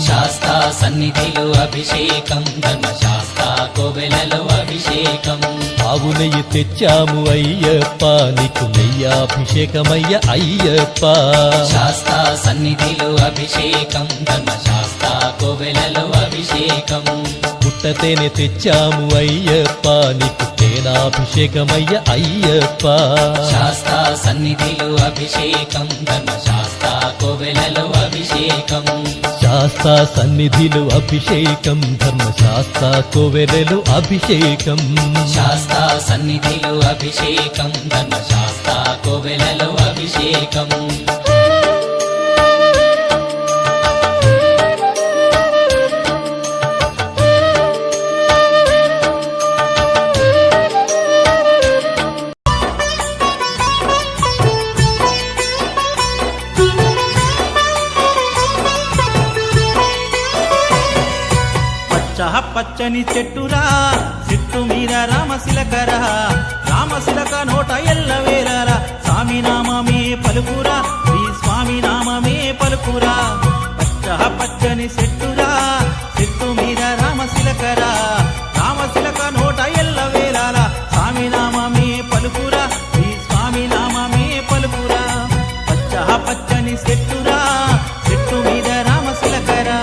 శాస్తా సన్నిధిలో అభిషేకం ధర్మశాస్త్ర కోవెలలో అభిషేకం ఆవు నెయ్యి తెచ్చాము అయ్యప్ప నీకు నెయ్యాభిషేకమయ్య అయ్యప్ప శాస్తా సన్నిధిలో అభిషేకం ధర్మశాస్త్ర కోవెలలో అభిషేకం పుట్టతేనె తెచ్చాము అయ్యప్ప నీకు తేనాభిషేకమయ్య అయ్యప్ప శాస్తా సన్నిధిలో అభిషేకం ధర్మశాస్త్ర కోవెలలో అభిషేకం శాస్తా సన్నిధిలో అభిషేకం ధర్మశాస్త్ర కోవెలలో అభిషేకం శాస్తా సన్నిధిలో అభిషేకం ధర్మశాస్త్ర కోవెలలో అభిషేకం పచ్చని చెట్టురా చెట్టు మీద రామశిలకరా రామశిలక నోట ఎల్లవేళరా స్వామి నామమే పలుకురా శ్రీ స్వామి నామమే పలుకురా పచ్చని చెట్టురా చెట్టు మీద రామశిలకరా రామశిలక నోట ఎల్లవేళరా స్వామి నామమే పలుకురా శ్రీ స్వామి నామమే పలుకురా పచ్చని చెట్టురా చెట్టు మీద రామశిలకరా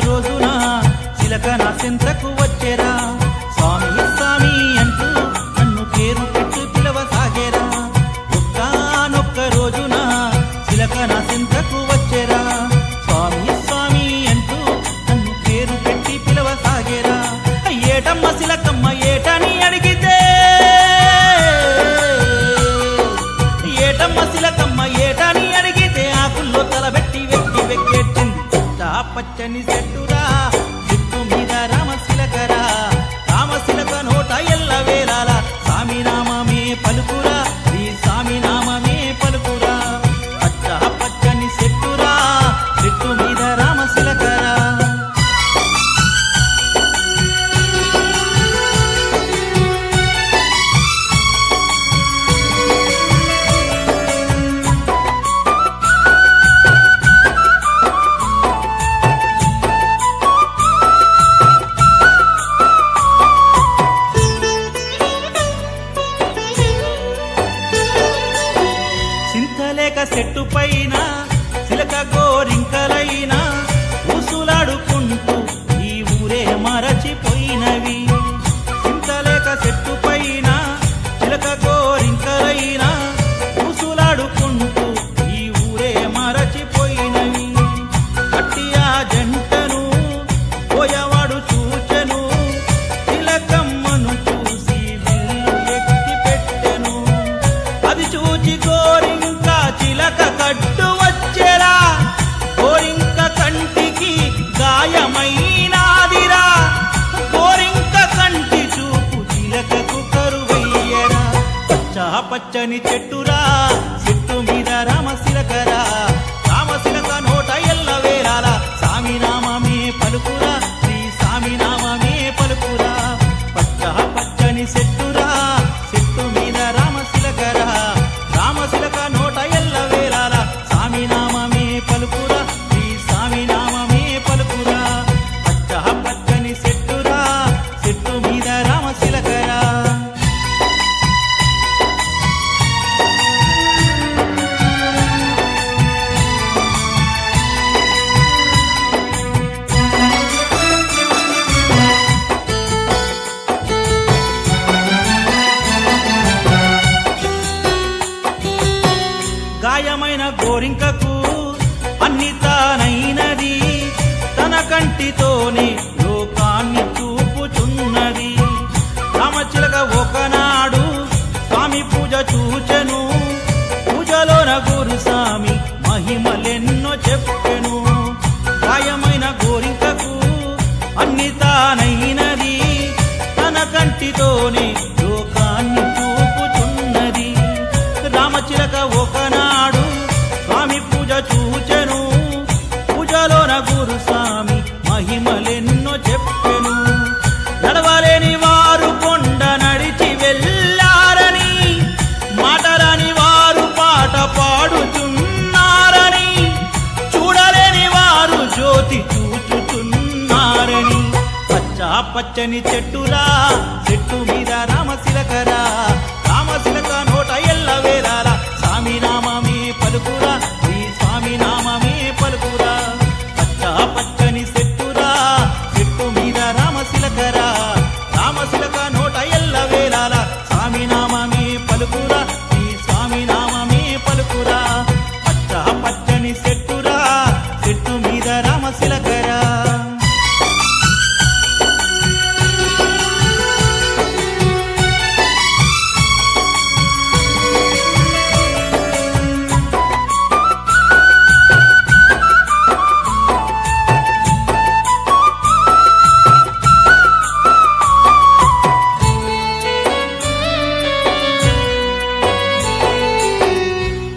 రోజున చిలక నా చింతకు వచ్చేరా స్వామి స్వామి అంటూ నన్ను పేరు పెట్టి పిలవసాగేరా ఒక్కనొక్క రోజున చిలక నా చింతకు వచ్చేరా స్వామి స్వామి అంటూ నన్ను పేరు పెట్టి పిలవసాగేరా ఏటమ్మ చిలకమ్మ ఏటని అడిగితే ఏటమ్మ చిలకమ్మ ఏటని అడిగితే ఆకుల్లో తలబెట్టి వెక్కి వెక్కేట్టింది పచ్చని చెట్టురా చెట్టు మీద రామశిలకరా రామశిలక నోట ఎల్లవేళలా స్వామి నామమే పలుకురా శ్రీ స్వామి నామమే పలుకురా పచ్చని చెట్టురా చెట్టు మీద రామశిలకరా చెట్టు పైన చిలక గోరింకలైనా ఊసులాడుకుంటూ ఈ ఊరే మరచిపోయినవి చింతలేక చెట్టు పైన చిలక గోరింకలైనా ఊసులాడుకుంటూ ఈ ఊరే మరచిపోయినవి అట్టి ఆ జంటను పోయవాడు చూచెను చిలకమ్మను చూసి విల్లు ఎత్తి పెట్టెను అది చూచి చిలక కట్టు వచ్చేరా గోరింక కంటికి గాయమైనాదిరా గోరింక కంటి చూపు చిలకకు కరువయ్యరా పచ్చని చెట్టురా చెట్టు మీద రామశిలకరా రామశిలక నోట ఎల్లవేళలా స్వామి నామమే పలుకురా శ్రీ స్వామి నామమే పలుకురా పచ్చని చెట్టురా చెట్టు మీద రామశిలకరా రామశిలక నోట ఎల్లవేళలా స్వామి నామమే పలుకురా శ్రీ స్వామి నామమే పలుకురా పచ్చని చెట్టురా చెట్టు మీద రామశిలకరా గాయమైన గోరింకకు అన్ని తానైనది తన కంటితోనే లోకాన్ని చూపుచున్నది రామచిలక ఒకనాడు స్వామి పూజ చూచెను పూజలోన గురు స్వామి మహిమలెన్నో చెప్పెను గాయమైన గోరింకకు అన్ని తానైనది తన కంటితోనే లోకాన్ని చూపుచున్నది రామచిలక ఒకనాడు స్వామి పూజ చూచెను పూజలోన గురు స్వామి మహిమలెన్నో చెప్పెను నడవలేని వారు కొండ నడిచి వెళ్ళారని మాటరాని వారు పచ్చని చెట్టురా చెట్టు మీద రామశిలకరా రామశిలక నోట ఎల్ల వేలాల స్వామి నామమే పలుకురా శ్రీ స్వామి నామమే పలుకురా పచ్చ పచ్చని చెట్టురా చెట్టు మీద రామశిలకరా రామశిలక నోట ఎల్ల వేలాల స్వామి నామమే పలుకురా శ్రీ స్వామి నామమే పలుకురా పచ్చ పచ్చని చెట్టురా చెట్టు మీద రామశిలకరా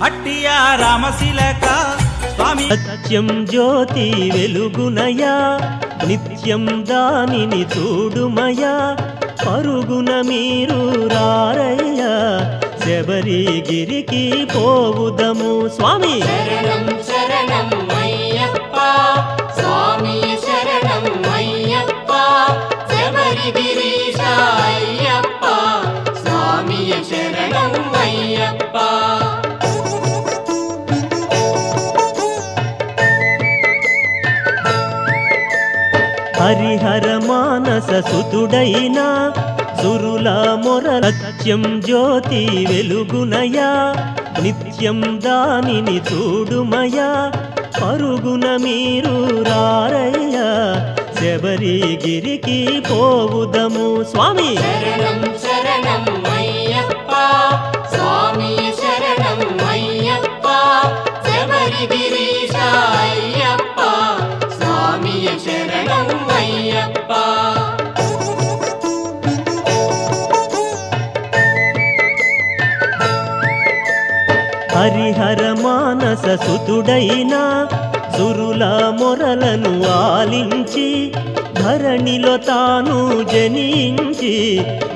అట్టియా రామశిలక స్వామి సత్యం జ్యోతి వెలుగునయా నిత్యం దానిని చూడుమయా పరుగున మీరు రారయ్యా శబరిగిరికి పోవుదము స్వామి శరణం శరణం అయ్యప్ప స్వామి శరణం అయ్యప్ప శబరిగిరీశ అయ్యప్ప స్వామి శరణం అయ్యప్ప హరిహర మానస సుతుడైన సురుల మొర సత్యం జ్యోతి వెలుగునయా నిత్యం దానిని చూడుమయా పరుగున మీరు రారయ్యా శబరిగిరికి పోవుదము స్వామి శరణం శరణం అయ్యప్ప స్వామి శరణం అయ్యప్ప శబరిగిరీశ అయ్యప్ప స్వామి శరణం అయ్యప్ప హరిహర మానస సుతుడైన సురుల మొరలను ఆలించి ధరణిలో తాను జనించి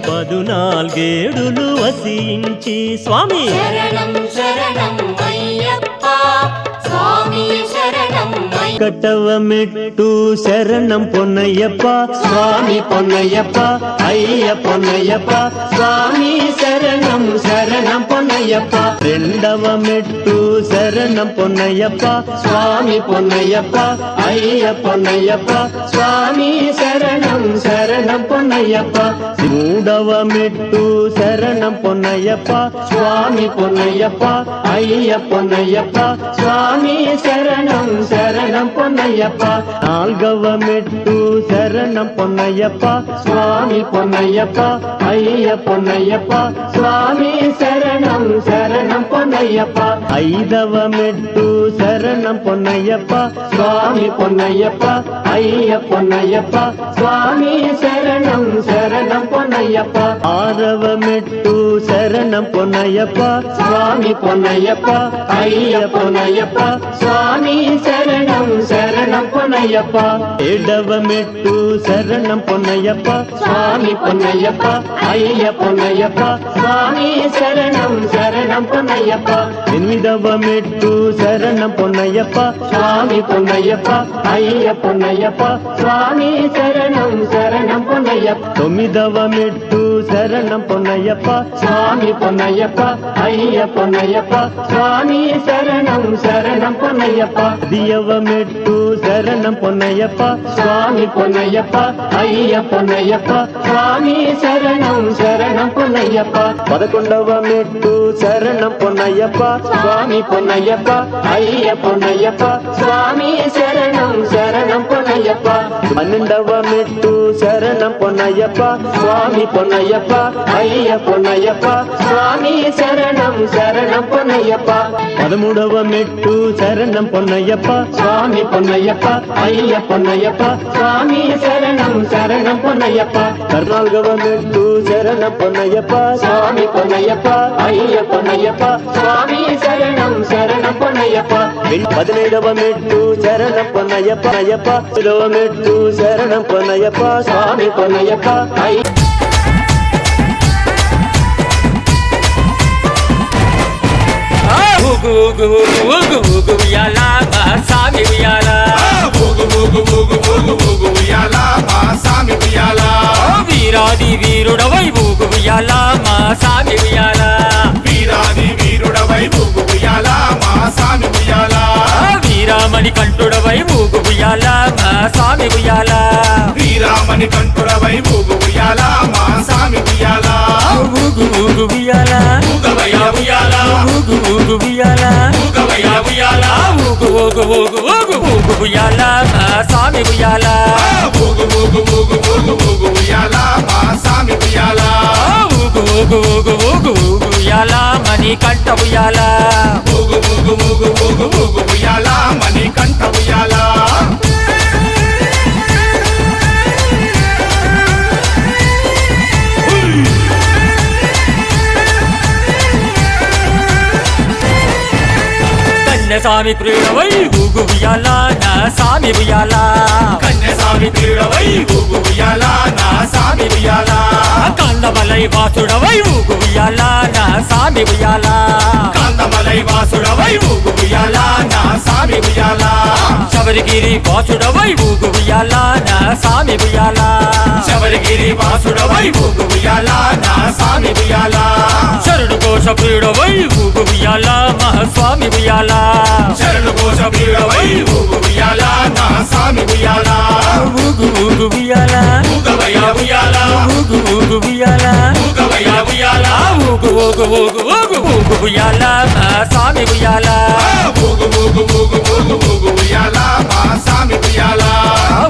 14 వసించి స్వామి శరణం శరణం అయ్యప్ప స్వామి శరణం కట్టవ మెట్టు శరణం పొన్నయ్యప్ప స్వామి పొన్నయ్యప్ప అయ్య పొన్నయ్యప్ప స్వామి శరణం శరణం పొన్నయ్యప్ప రెండవ మెట్టు శరణం పొన్నయ్యప్ప స్వామి పొన్నయ్యప్ప అయ్య పొన్నయ్యప్ప స్వామి శరణం శరణం పొన్నయ్యప్ప మూడవ మెట్టు శరణం పొన్నయ్యప్ప స్వామి పొన్నయ్యప్ప అయ్య పొన్నయ్యప్ప స్వామి శరణం శరణం పొన్నయ్యప్ప నాల్గవ మెట్టు శరణం పొన్నయ్యప్ప స్వామి పొన్నయ్యప్ప అయ్య పొన్నయ్యప్ప స్వామి శరణం శరణం పొన్నయ్యప్ప ఐదవ మెట్టు శరణం పొన్నయ్యప్ప స్వామి పొన్నయ్యప్ప అయ్య పొన్నయ్యప్ప స్వామి శరణం శరణం పొన్నయ్యప్ప ఆరవ మెట్టు శరణం పొన్నయ్యప్ప స్వామి పొన్నయ్యప్ప అయ్య పొన్నయ్యప్ప స్వామి శరణం శరణం పొన్నయ్యప్ప ఏడవ మెట్టు శరణం పొన్నయ్యప్ప స్వామి పొన్నయ్యప్ప అయ్య పొన్నయ్యప్ప స్వామి శరణం శరణం పొన్నయ్యప్ప ఎనిమిదవ మెట్టు శరణం పొన్నయ్యప్ప స్వామి పొన్నయ్యప్ప అయ్య పొన్నయ్యప్ప స్వామి శరణం శరణం పొన్నయ్యప్ప తొమ్మిదవ మెట్టు శరణం పొన్నయ్యప్ప స్వామి పొన్నయ్యప్ప అయ్య పొన్నయ్యప్ప స్వామి శరణం శరణం పొన్నయ్యప్ప పదియవ మెట్టు శరణం పొన్నయ్యప్ప స్వామి పొన్నయ్యప్ప అయ్య పొన్నయ్యప్ప స్వామి శరణం శరణం పొన్నయ్యప్ప 11వ మెట్టు శరణం పొన్నయ్యప్ప స్వామి పొన్నయ్యప్ప అయ్య పొన్నయ్యప్ప స్వామి శరణం శరణం పొన్నయ్యప్ప 12వ మెట్టు శరణం పొన్నయ్యప్ప స్వామి పొన్నయ్యప్ప అయ్య పొన్నయ్యప్ప స్వామి శరణం శరణం పొన్నయ్యప్ప 13వ మెట్టు శరణం పొన్నయ్యప్ప స్వామి పొన్నయ్యప్ప అయ్య పొన్నయ్యప్ప స్వామి శరణం శరణం పొన్నయ్యప్ప 14వ మెట్టు శరణం పొన్నయ్యప్ప స్వామి పొన్నయ్యప్ప అయ్య పొన్నయ్యప్ప స్వామి శరణం శరణం పొన్నయ్యప్ప 17వ మెట్టు శరణం పొన్నయ్యప్ప అయ్యప్ప 17వ మెట్టు శరణం పొన్నయ్యప్ప స్వామి పొన్నయ్యప్ప అయ్య ఊగు ఊగు ఊగు ఊగు ఉయ్యాల మా స్వామి ఉయ్యాల ఊగు ఊగు ఊగు ఊగు ఊగు ఉయ్యాల ఉయ్యాల మా సామి ఉయ్యాల వీరాది వీరుడవై ఊగు ఉయ్యాల మా సామి ఉయ్యాల వీరాది వీరుడవై ఊగు ఉయ్యాల మా సామి ఉయ్యాల వీరామణి కంఠుడవై ఊగు ఉయ్యాల మా సామి ఉయ్యాల వీరామణి కంఠుడవై ఊగు ఉయ్యాల మా సామి ఉయ్యాల ఊగు ఊగు ఉయ్యాల ఊగవయ్యా ఉయ్యాల ఊగు ఊగు ఉయ్యాల ఊగవయ్యా ఉయ్యాల ఊగు ఊగు ఊగు ఊగు ఊగు ఉయ్యాల మా సామి ఉయ్యాల ఊగు ఊగు ఊగు ఊగు ఊగు ఉయ్యాల మా సామి ఉయ్యాల ఊగు ఊగు ఊగు ఊగు ఊగు ఉయ్యాల మణి కంఠ ఉయ్యాల ఊగు ఊగు ఊగు ఊగు ఊగు ఉయ్యాల మణి కంఠ ఉయ్యాల కన్యస్వామి ప్రియుడవై ఊగు ఉయ్యాల నా సామి ఉయ్యాల కన్యస్వామి ప్రియుడవై ఊగు ఉయ్యాల నా సామి ఉయ్యాల కందమలై వాసుడవై ఊగు ఉయ్యాల నా సామి ఉయ్యాల కాంతమలై వాసుడవై ఊగు ఉయ్యాల నా సామి ఉయ్యాల శబరిగిరి వాసుడవై ఊగు ఉయ్యాల నా సామి ఉయ్యాల శబరిగిరి వాసుడవై ఊగు ఉయ్యాల నా సామి ఉయ్యాల శరణు కోశ ప్రియుడవై ఊగు ఉయ్యాల మహాస్వామి ఉయ్యాల శరణు కోశ ప్రియుడవై ఊగు ఉయ్యాల నా సామి ఉయ్యాల ఊగు ఊగు ఉయ్యాల ఊగవయ్యా ఉయ్యాల ఊగు ఊగు ఉయ్యాల ఊగవయ్యా ఉయ్యాల ఊగు ఊగు ఊగు ఊగు ఊగు ఉయ్యాల మహాస్వామి ఉయ్యాల ఊగు ఊగు ఊగు ఊగు ఊగు ఉయ్యాల మా సామి ఉయ్యాల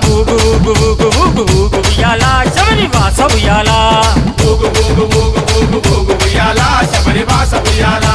ఊగు ఊగు ఊగు ఊగు ఊగు ఉయ్యాల శబరి వాస ఉయ్యాల ఊగు ఊగు ఊగు ఊగు ఊగు ఉయ్యాల శబరి వాస ఉయ్యాల